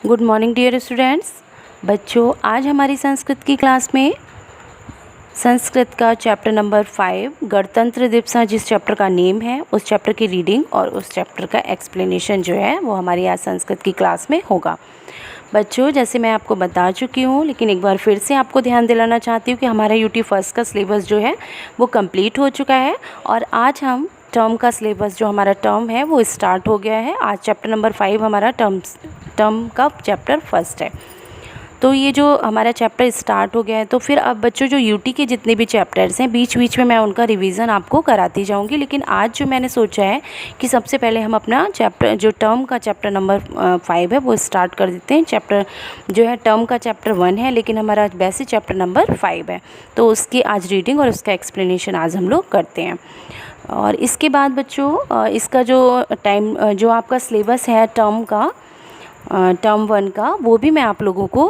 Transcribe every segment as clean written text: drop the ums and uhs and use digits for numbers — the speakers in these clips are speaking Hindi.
Good morning dear students. बच्चों, आज हमारी संस्कृत की क्लास में संस्कृत का चैप्टर नंबर 5 गणतंत्र दिवस, जिस चैप्टर का नेम है, उस चैप्टर की रीडिंग और उस चैप्टर का एक्सप्लेनेशन जो है वो हमारी आज संस्कृत की क्लास में होगा। बच्चों, जैसे मैं आपको बता चुकी हूँ, लेकिन एक बार फिर से आपको ध्यान दिलाना चाहती हूँ कि हमारा यूटी फर्स्ट का सिलेबस जो है वो कंप्लीट हो चुका है और आज हम टर्म का सिलेबस जो हमारा टर्म है वो स्टार्ट हो गया है। आज चैप्टर नंबर 5 हमारा टर्म का चैप्टर फर्स्ट है। तो ये जो हमारा चैप्टर स्टार्ट हो गया है, तो फिर अब बच्चों जो यूटी के जितने भी चैप्टर्स हैं बीच बीच में मैं उनका रिवीजन आपको कराती जाऊंगी। लेकिन आज जो मैंने सोचा है कि सबसे पहले हम अपना चैप्टर जो टर्म का चैप्टर नंबर 5 है वो स्टार्ट कर देते हैं। चैप्टर जो है टर्म का चैप्टर 1 है, लेकिन हमारा वैसे चैप्टर नंबर 5 है, तो उसकी आज रीडिंग और उसका एक्सप्लेनेशन आज हम लोग करते हैं। और इसके बाद बच्चों इसका जो जो आपका सिलेबस है टर्म 1 का, वो भी मैं आप लोगों को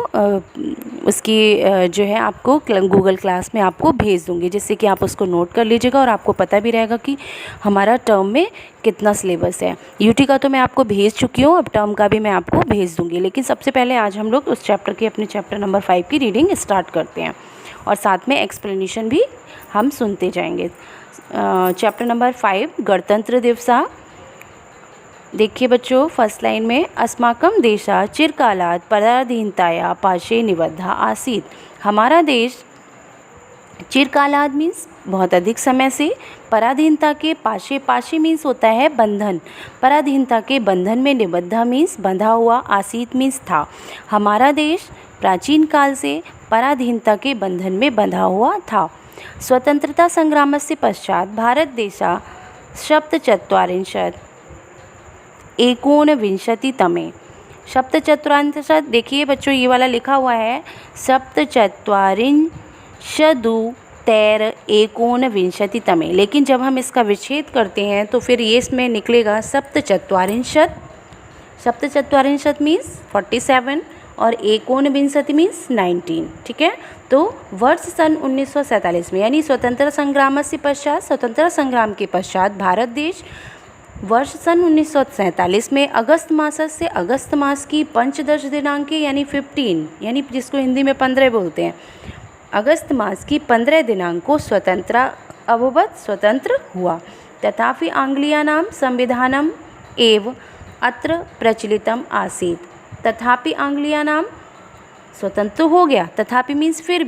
उसकी जो है आपको गूगल क्लास में आपको भेज दूंगी, जिससे कि आप उसको नोट कर लीजिएगा और आपको पता भी रहेगा कि हमारा टर्म में कितना सिलेबस है। यूटी का तो मैं आपको भेज चुकी हूँ, अब टर्म का भी मैं आपको भेज दूंगी। लेकिन सबसे पहले आज हम लोग उस चैप्टर की अपने चैप्टर नंबर 5 की रीडिंग स्टार्ट करते हैं और साथ में एक्सप्लेनेशन भी हम सुनते जाएंगे। चैप्टर नंबर 5 गणतंत्र दिवस। देखिए बच्चों, फर्स्ट लाइन में अस्माकं देशा चिरकालात् पराधीनताया पाशे निबद्धा आसीत्। हमारा देश चिरकालाद मीन्स बहुत अधिक समय से, पराधीनता के पाशे मीन्स होता है बंधन, पराधीनता के बंधन में निबद्धा मीन्स बंधा हुआ, आसीत मीन्स था। हमारा देश प्राचीन काल से पराधीनता के बंधन में बंधा हुआ था। स्वतंत्रता संग्रामस्य पश्चात भारत देशा सप्तचत्वारिंशत् एकोनविंशतितमे। सप्तचत्वारिंशत्, देखिए बच्चों ये वाला लिखा हुआ है सप्तचत्वारिंशदुत्तर एकोनविंशतितमे, लेकिन जब हम इसका विच्छेद करते हैं तो फिर ये इसमें निकलेगा सप्तचत्वारिंशत्। सप्तचत्वारिंशत् मीन्स 47 और एकोनविंशति मीन्स 19। ठीक है, तो वर्ष सन 1947 में, यानी स्वतंत्रता संग्राम से पश्चात, स्वतंत्रता संग्राम के पश्चात भारत देश वर्ष सन 1947 में अगस्त मास की पंचदश दिनांक यानी 15, यानी जिसको हिंदी में 15 बोलते हैं, अगस्त मास की 15 दिनांक को स्वतंत्र हुआ। तथापि आंग्लीयानां संविधानम एव अत्र प्रचलितम आसीत्। तथापि आंग्लीयानां स्वतंत्र हो गया, तथापि मीन्स फिर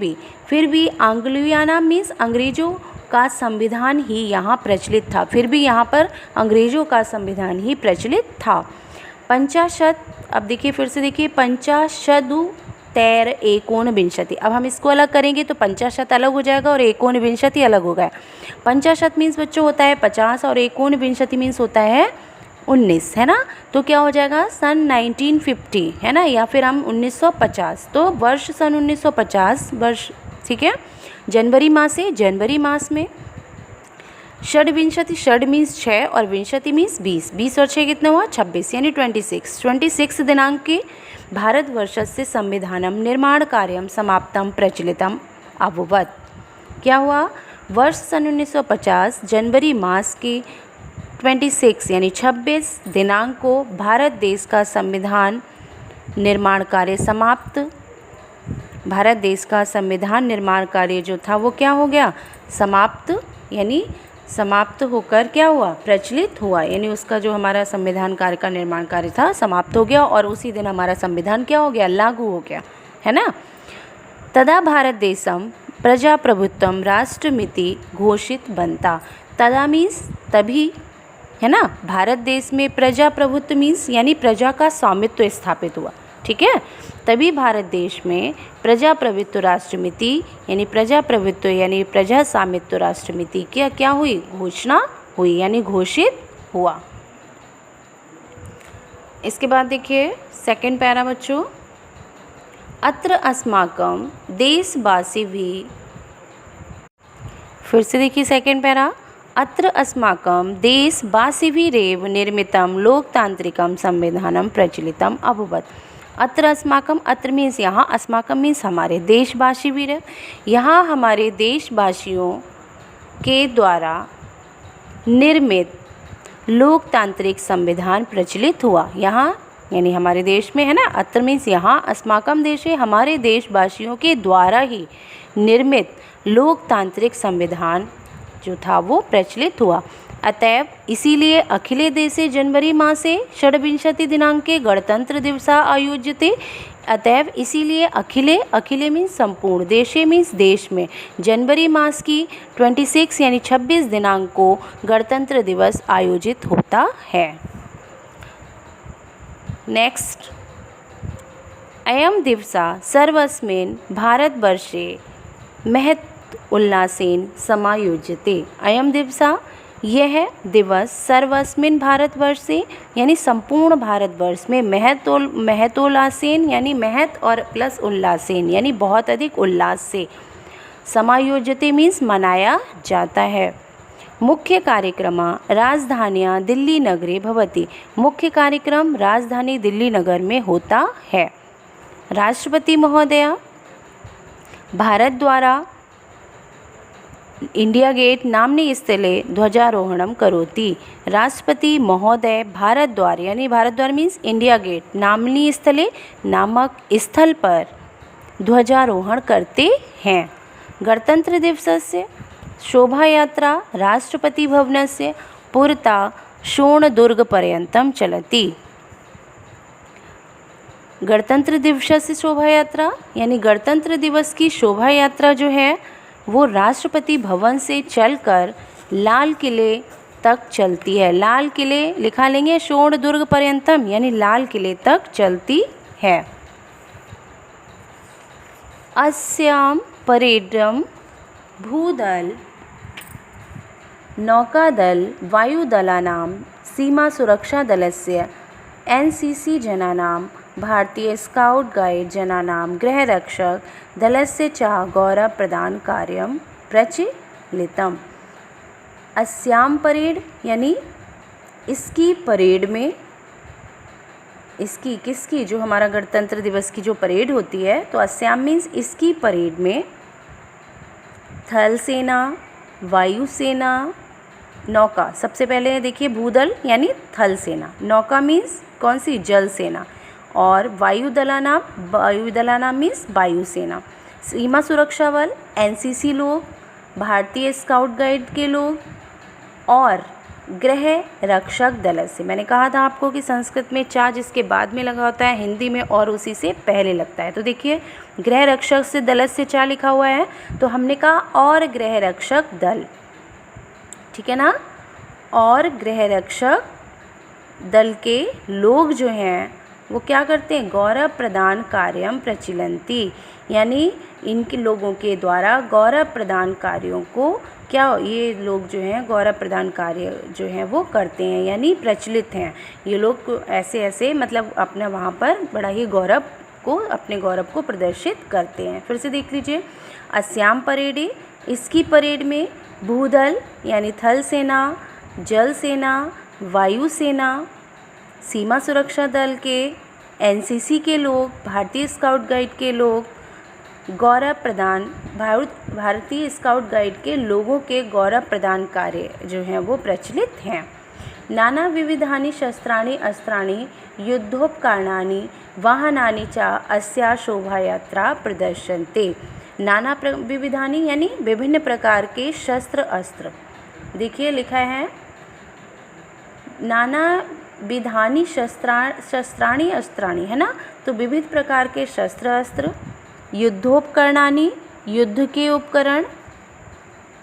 भी आंग्लीयानां मीन्स अंग्रेजों का संविधान ही यहाँ प्रचलित था, फिर भी यहाँ पर अंग्रेजों का संविधान ही प्रचलित था। 50, अब देखिए फिर से देखिए, 50 एकोनविंशति। अब हम इसको अलग करेंगे तो 50 अलग हो जाएगा और एकोनविंशति अलग हो गया। 50 मीन्स बच्चों होता है 50 और एकोनविंशति मीन्स होता है 19, है ना। तो क्या हो जाएगा सन 1950, है ना, या फिर हम 1950। तो वर्ष सन 1950 वर्ष, ठीक है। जनवरी मास में षड्विंशति, षड मीन्स 6 और विंशति मीन्स 20, 20 और 6 कितना हुआ 26, यानी 26 दिनांक के भारतवर्षस्य संविधानम निर्माण कार्यम समाप्तम प्रचलितम अभवत्। क्या हुआ, वर्ष सन 1950 जनवरी मास के 26 यानी 26 दिनांक को भारत देश का संविधान निर्माण कार्य समाप्त, भारत देश का संविधान निर्माण कार्य जो था वो क्या हो गया, समाप्त, यानी समाप्त होकर क्या हुआ, प्रचलित हुआ, यानी उसका जो हमारा संविधान कार्य का निर्माण कार्य था समाप्त हो गया और उसी दिन हमारा संविधान क्या हो गया, लागू हो गया, है ना। तदा भारत देशम प्रजाप्रभुत्वम राष्ट्रमिति घोषित बनता। तदा मीन्स तभी, है ना, भारत देश में प्रजाप्रभुत्व मीन्स यानी प्रजा का स्वामित्व स्थापित हुआ। ठीक है, तभी भारत देश में प्रजाप्रभुत्व राष्ट्रमिति यानी प्रजाप्रभुत्व यानी प्रजा स्वामित्व राष्ट्रमिति क्या हुई, घोषणा हुई, यानी घोषित हुआ। इसके बाद देखिए सेकंड पैरा बच्चों, अत्र अस्माकं देशवासी भी, फिर से देखिए सेकंड पैरा, अत्र अस्माकं देशवासिभिरेव निर्मितं लोकतांत्रिकं संविधानं प्रचलितम् अभवत्। अत्र अस्माकं, अत्र मीन्स यहाँ, अस्माकं मीन्स हमारे, देशवासी भी रहे, यहाँ हमारे देशवासियों के द्वारा निर्मित लोकतांत्रिक संविधान प्रचलित हुआ। यहाँ यानी हमारे देश में है ना, अत्र मीन्स यहाँ, अस्माकम देशे हमारे देशवासियों के द्वारा ही निर्मित लोकतांत्रिक संविधान जो था वो प्रचलित हुआ। अतएव इसीलिए अखिले देशे जनवरी मासे षड्विंशति दिनांके गणतंत्र दिवसा आयोज्यते। अतएव इसीलिए अखिले मीन्स संपूर्ण, देशे मीन्स देश में, जनवरी मास की 26 यानी 26 दिनांक को गणतंत्र दिवस आयोजित होता है। नेक्स्ट, अयम दिवसा सर्वस्मिन् भारतवर्षे महत् उल्लासेन समायोज्यते। अयम दिवसा, यह दिवस सर्वस्मिन् भारतवर्षे यानी संपूर्ण भारतवर्ष में महतोल्लासेन यानी महत और प्लस उल्लासेन यानी बहुत अधिक उल्लास से, समायोज्यते मीन्स मनाया जाता है। मुख्य कार्यक्रम राजधान्यां दिल्ली नगरे भवति। मुख्य कार्यक्रम राजधानी दिल्ली नगर में होता है। राष्ट्रपति महोदय भारत द्वारा इंडिया गेट नाम्नि स्थले ध्वजारोहणं करोति। राष्ट्रपति महोदय भारत द्वार यानी भारत द्वार मीन्स इंडिया गेट नाम्नि स्थले नामक स्थल पर ध्वजारोहण करते हैं। गणतंत्र दिवसस्य शोभा यात्रा राष्ट्रपति भवनस्य पुरतः शोणदुर्गपर्यन्तं चलति। गणतंत्र दिवस शोभा यात्रा यानी गणतंत्र दिवस की शोभा यात्रा जो है वो राष्ट्रपति भवन से चलकर लाल किले तक चलती है। लाल किले लिखा लेंगे, शोणदुर्ग पर्यंतम यानी लाल किले तक चलती है। अस्याम परेडम भूदल, नौकादल, वायुदलानां, सीमा सुरक्षा दलस्य, एनसीसी जनानां, भारतीय स्काउट गाइड जनानां, गृहरक्षक दलस्य च गौरव प्रदान कार्यं प्रचलितम्। अस्याम परेड यानी इसकी परेड में, इसकी किसकी, जो हमारा गणतंत्र दिवस की जो परेड होती है, तो अस्याम मीन्स इसकी परेड में थल सेना, वायुसेना, नौका, सबसे पहले देखिए भूदल यानी थल सेना, नौका मीन्स कौन सी, जल सेना, और वायुदलानाम मीन्स वायुसेना, सीमा सुरक्षा बल एनसीसी लोग, भारतीय स्काउट गाइड के लोग, और गृह रक्षक दल से। मैंने कहा था आपको कि संस्कृत में चा जिसके बाद में लगा होता है, हिंदी में और उसी से पहले लगता है। तो देखिए गृह रक्षक से दल से चा लिखा हुआ है, तो हमने कहा और गृह रक्षक दल, ठीक है ना, और गृह रक्षक दल के लोग जो हैं वो क्या करते हैं, गौरव प्रदान कार्यम प्रचलन्ति, यानी इनके लोगों के द्वारा गौरव प्रदान कार्यों को क्या, ये लोग जो हैं गौरव प्रदान कार्य जो हैं वो करते हैं, यानी प्रचलित हैं ये लोग, ऐसे ऐसे मतलब अपना वहाँ पर बड़ा ही गौरव को, अपने गौरव को प्रदर्शित करते हैं। फिर से देख लीजिए, अस्याम परेड, इसकी परेड में भूदल यानी थल सेना, जल सेना, वायुसेना, सीमा सुरक्षा दल के, एनसीसी के लोग, भारतीय स्काउट गाइड के लोग, गौरव प्रदान, भारतीय स्काउट गाइड के लोगों के गौरव प्रदान कार्य जो हैं वो प्रचलित हैं। नाना विविधानि शस्त्राणि अस्त्राणि युद्धोपकरणानि वाहनानि च अस्या शोभा यात्रा प्रदर्शन्ते। नाना विविधानि यानी विभिन्न प्रकार के शस्त्र अस्त्र, देखिए लिखा है नाना विधानी शस्त्राणि अस्त्राणि, है ना, तो विविध प्रकार के शस्त्र अस्त्र, युद्धोपकरणानि युद्ध के उपकरण,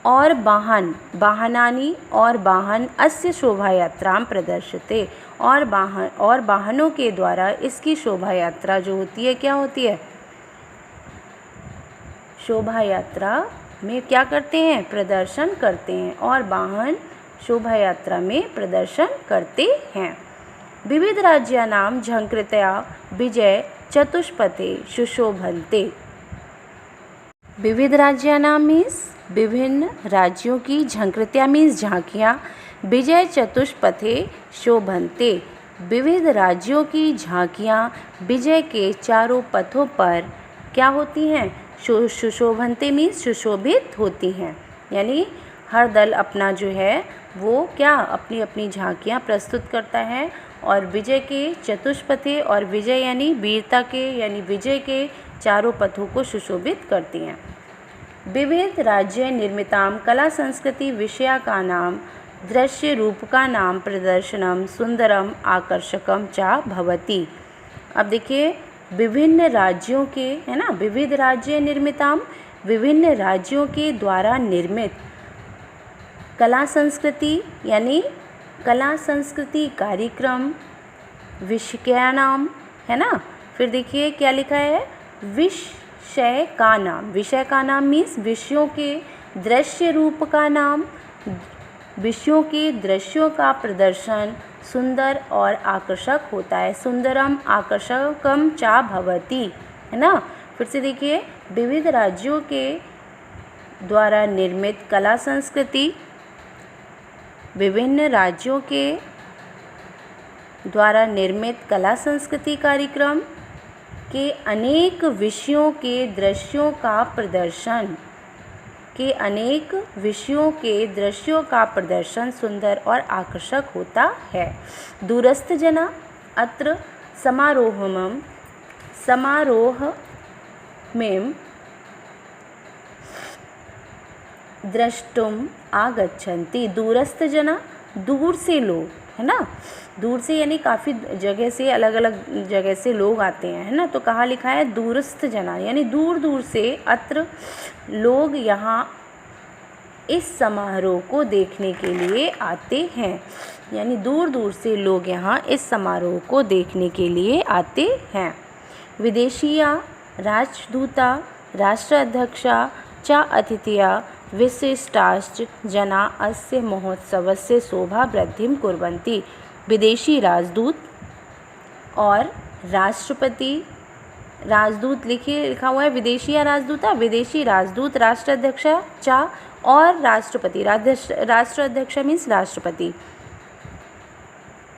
और वाहन वाहनानि और वाहन अस्य शोभा यात्रा प्रदर्शते, और वाहनों के द्वारा इसकी शोभा यात्रा जो होती है क्या होती है, शोभा यात्रा में क्या करते हैं, प्रदर्शन करते हैं, और वाहन शोभा यात्रा में प्रदर्शन करते हैं। विविध राज्यानां झंकृत्या विजय चतुष्पथे सुशोभन्ते। विविध राज्यानां मीन्स विभिन्न राज्यों की, झंकृत्या मीन्स झांकियाँ, विजय चतुष्पथे शोभन्ते, विविध राज्यों की झांकियाँ विजय के चारों पथों पर क्या होती हैं, सुशोभन्ते मीन्स सुशोभित होती हैं, यानी हर दल अपना जो है वो क्या अपनी अपनी झांकियाँ प्रस्तुत करता है और विजय के चतुष्पथे और विजय यानी वीरता के यानी विजय के चारों पथों को सुशोभित करती हैं। विविध राज्य निर्मिताम कला संस्कृति विषया का नाम दृश्य रूप का नाम प्रदर्शनम सुंदरम आकर्षकम चा भवति। अब देखिए विभिन्न राज्यों के, है ना, विविध राज्य निर्मिताम, विभिन्न राज्यों के द्वारा निर्मित कला संस्कृति यानी कला संस्कृति कार्यक्रम विषयानाम, है ना। फिर देखिए क्या लिखा है, विषय का नाम, विषय का नाम मीन्स विषयों के, दृश्य रूप का नाम, विषयों के दृश्यों का प्रदर्शन सुंदर और आकर्षक होता है। सुंदरम आकर्षकम चा भवति, है ना। फिर से देखिए विविध राज्यों के द्वारा निर्मित कला संस्कृति, विभिन्न राज्यों के द्वारा निर्मित कला संस्कृति कार्यक्रम के अनेक विषयों के दृश्यों का प्रदर्शन, के अनेक विषयों के दृश्यों का प्रदर्शन सुंदर और आकर्षक होता है। दूरस्थ जना अत्र समारोहमें द्रष्टुम आगच्छन्ति। दूरस्थ जना दूर से लोग, है ना, दूर से यानी काफ़ी जगह से, अलग अलग जगह से लोग आते हैं, है ना। तो कहाँ लिखा है, दूरस्थ जना यानी दूर दूर से, अत्र लोग यहाँ इस समारोह को देखने के लिए आते हैं, यानी दूर दूर से लोग यहाँ इस समारोह को देखने के लिए आते हैं। विदेशीया राजदूता राष्ट्राध्यक्षा च अतिथिया विशिष्टाश्च जना अस्य महोत्सवस्य शोभा वृद्धिं कुर्वन्ति। विदेशी राजदूत और राष्ट्रपति, राजदूत लिखा हुआ है विदेशी या राजदूता, विदेशी राजदूत राष्ट्राध्यक्षा चा और राष्ट्रपति, राष्ट्राध्यक्षा मीन्स राष्ट्रपति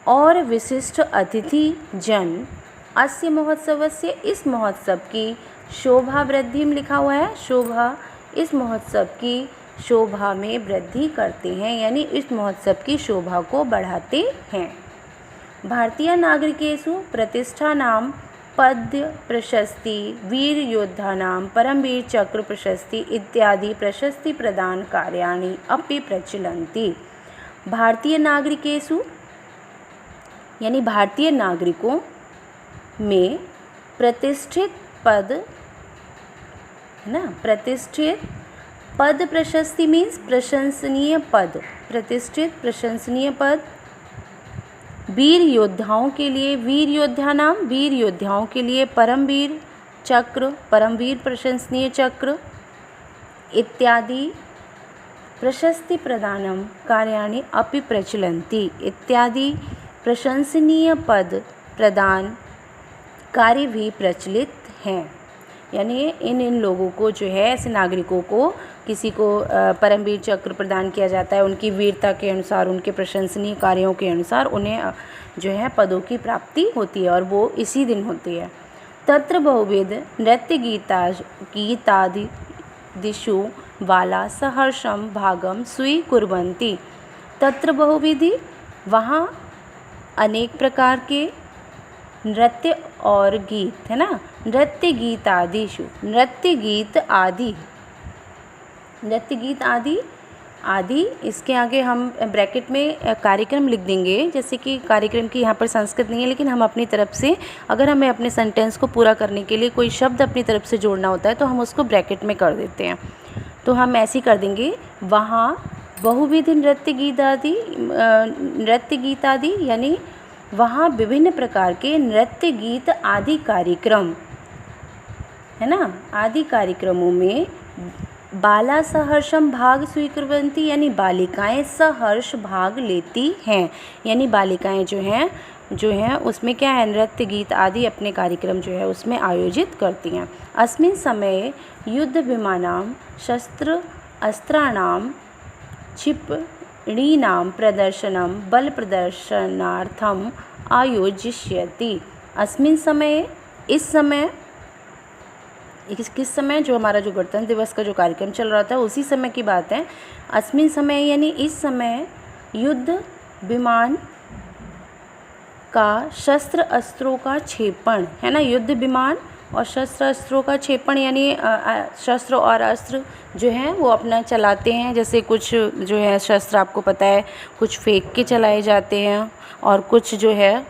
और विशिष्ट अतिथि जन अस्य महोत्सवस्य, इस महोत्सव की शोभा वृद्धि में लिखा हुआ है, शोभा, इस महोत्सव की शोभा में वृद्धि करते हैं, यानी इस महोत्सव की शोभा को बढ़ाते हैं। भारतीय नागरिकेषु प्रतिष्ठानां पद्य प्रशस्ति वीर योद्धानां परमवीर चक्र प्रशस्ति इत्यादि प्रशस्ति प्रदान कार्याणि अपि प्रचलन्ति। भारतीय नागरिकेषु यानी भारतीय नागरिकों में प्रतिष्ठित पद, है ना, प्रतिष्ठित पद प्रशस्ति मीन्स प्रशंसनीय पद, प्रतिष्ठित प्रशंसनीय पद वीर योद्धाओं के लिए, वीर योद्धा नाम, वीर योद्धाओं के लिए परमवीर चक्र, परमवीर प्रशंसनीय चक्र इत्यादि प्रशस्ति प्रदानम कार्याणि अपि प्रचलन्ति। इत्यादि प्रशंसनीय पद प्रदान कार्य भी प्रचलित हैं, यानी इन लोगों को जो है, ऐसे नागरिकों को, किसी को परमवीर चक्र प्रदान किया जाता है, उनकी वीरता के अनुसार, उनके प्रशंसनीय कार्यों के अनुसार उन्हें जो है पदों की प्राप्ति होती है और वो इसी दिन होती है। तत्र बहुविध नृत्य गीतादिषु बाला सहर्षम भागम स्वीकुर्वन्ति। तत्र बहुविधि, वहाँ अनेक प्रकार के नृत्य और गीत, है ना, नृत्य गीत आदिषु, नृत्य गीत आदि, नृत्य गीत आदि आदि, इसके आगे हम ब्रैकेट में कार्यक्रम लिख देंगे, जैसे कि कार्यक्रम की यहाँ पर संस्कृत नहीं है, लेकिन हम अपनी तरफ से, अगर हमें अपने सेंटेंस को पूरा करने के लिए कोई शब्द अपनी तरफ से जोड़ना होता है तो हम उसको ब्रैकेट में कर देते हैं। तो हम ऐसे ही कर देंगे, वहाँ बहुविध नृत्य गीत आदि यानी वहाँ विभिन्न प्रकार के नृत्य गीत आदि कार्यक्रम, है ना, आदि कार्यक्रमों में बाला सहर्षम भाग स्वीकुर्वन्ति यानी बालिकाएं सहर्ष भाग लेती हैं, यानी बालिकाएं जो हैं उसमें क्या है, नृत्य गीत आदि अपने कार्यक्रम जो है उसमें आयोजित करती हैं। अस्मिन् समये युद्ध विमानां शस्त्र अस्त्राणां क्षिपणीनां प्रदर्शनं बल प्रदर्शनार्थम आयोजिष्यति। अस्मिन् समये, इस समय, किस समय, जो हमारा जो गणतंत्र दिवस का जो कार्यक्रम चल रहा था उसी समय की बात है। अस्मिन् समय यानी इस समय, युद्ध विमान का शस्त्र अस्त्रों का क्षेपण, है ना, युद्ध विमान और शस्त्र अस्त्रों का क्षेपण यानी शस्त्र और अस्त्र जो हैं वो अपना चलाते हैं। जैसे कुछ जो है शस्त्र आपको पता है कुछ फेंक के चलाए जाते हैं और कुछ जो है,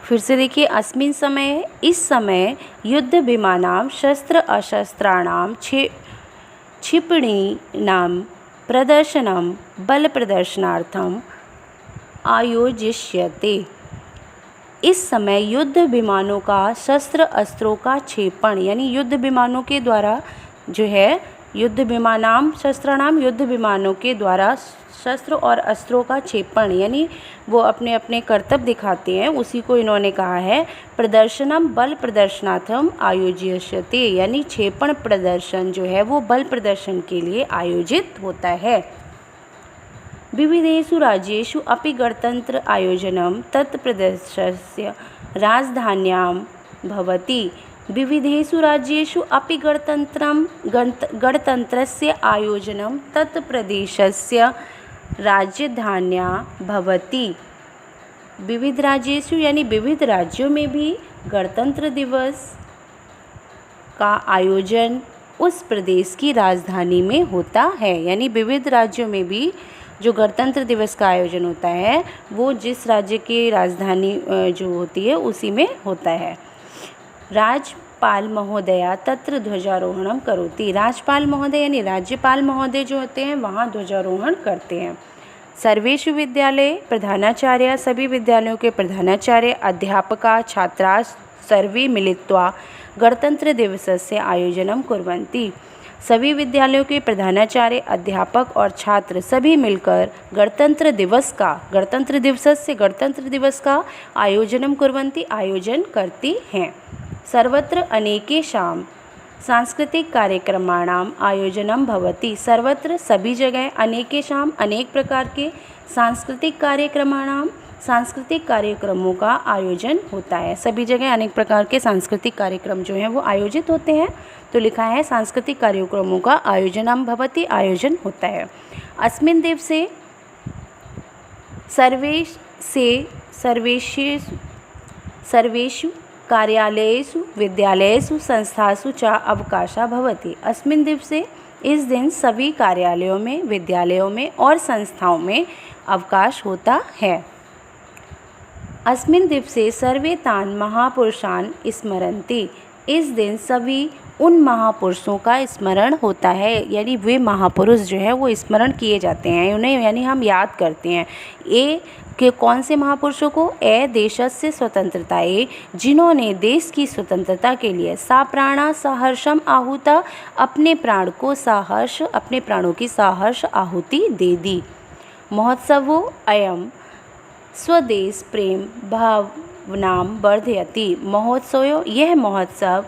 फिर से देखिए, अस्मिन् समय, इस समय, युद्ध विमानां शस्त्र अशस्त्राणां क्षिपणीनां प्रदर्शनं बल प्रदर्शनार्थम आयोजिष्यते। इस समय युद्ध विमानों का शस्त्र अस्त्रों का क्षेपण यानी युद्ध विमानों के द्वारा जो है, युद्ध विमानाम शस्त्राणाम, युद्ध विमानों के द्वारा शस्त्र और अस्त्रों का क्षेपण यानी वो अपने अपने कर्तव्य दिखाते हैं, उसी को इन्होंने कहा है प्रदर्शनम बल प्रदर्शनार्थम आयोज्यते, यानी क्षेपण प्रदर्शन जो है वो बल प्रदर्शन के लिए आयोजित होता है। विविधेषु राज्येषु अपि गणतंत्र आयोजनं तत्प्रदेशस्य राजधान्यां भवति। विविधेषु राज्येषु अपि गणतन्त्रस्य आयोजनं तत्प्रदेशस्य राजधान्यां भवति। विविध राज्येषु यानी विविध राज्यों में भी गणतंत्र दिवस का आयोजन उस प्रदेश की राजधानी में होता है। यानी विविध राज्यों में भी जो गणतंत्र दिवस का आयोजन होता है वो जिस राज्य की राजधानी जो होती है उसी में होता है। राज्यपाल महोदया तत्र ध्वजारोहणम करोति। राज्यपाल महोदय यानी राज्यपाल महोदय जो होते हैं वहाँ ध्वजारोहण करते हैं। सर्वेषु विद्यालय प्रधानाचार्य, सभी विद्यालयों के प्रधानाचार्य, अध्यापका, छात्रा सर्वे मिलित्वा गणतंत्र दिवसस्य आयोजनं कुर्वन्ति। सभी विद्यालयों के प्रधानाचार्य, अध्यापक और छात्र सभी मिलकर गणतंत्र दिवस का आयोजनं कुर्वन्ति, आयोजन करती हैं। सर्वत्र अनेकेषां सांस्कृतिक कार्यक्रमाणां आयोजनं भवति। सर्वत्र सभी जगह, अनेकेषां अनेक प्रकार के, सांस्कृतिक कार्यक्रमों का आयोजन होता है। सभी जगह अनेक प्रकार के सांस्कृतिक कार्यक्रम जो हैं वो आयोजित होते हैं। तो लिखा है सांस्कृतिक कार्यक्रमों का आयोजनं भवति, आयोजन होता है। अस्मिन् दिवसे सर्वेषु कार्यालयेषु विद्यालयेषु संस्थासु च अवकाशः भवति। अस्मिन् दिवसे, इस दिन सभी कार्यालयों में, विद्यालयों में और संस्थाओं में अवकाश होता है। अस्मिन् दिवसे सर्वे तान् महापुरुषान् स्मरन्ति। इस दिन सभी उन महापुरुषों का स्मरण होता है, यानी वे महापुरुष जो है वो स्मरण किए जाते हैं, उन्हें यानी हम याद करते हैं। ए के कौन से महापुरुषों को? ए देशस्य स्वतंत्रताए, जिन्होंने देश की स्वतंत्रता के लिए सा प्राणा सहर्षम आहुता, अपने प्राणों की सहर्ष आहुति दे दी। महोत्सवो अयम स्वदेश प्रेम भावनां वर्धयति। महोत्सव, यह महोत्सव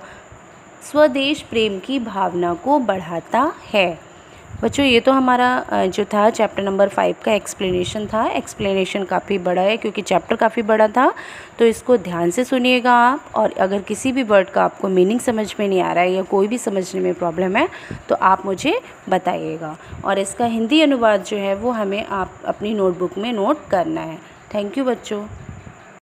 स्वदेश प्रेम की भावना को बढ़ाता है। बच्चों ये तो हमारा जो था चैप्टर नंबर 5 का एक्सप्लेनेशन था। एक्सप्लेनेशन काफ़ी बड़ा है क्योंकि चैप्टर काफ़ी बड़ा था, तो इसको ध्यान से सुनिएगा आप। और अगर किसी भी वर्ड का आपको मीनिंग समझ में नहीं आ रहा है या कोई भी समझने में प्रॉब्लम है तो आप मुझे बताइएगा। और इसका हिंदी अनुवाद जो है वो हमें आप अपनी नोटबुक में नोट करना है। थैंक यू बच्चों।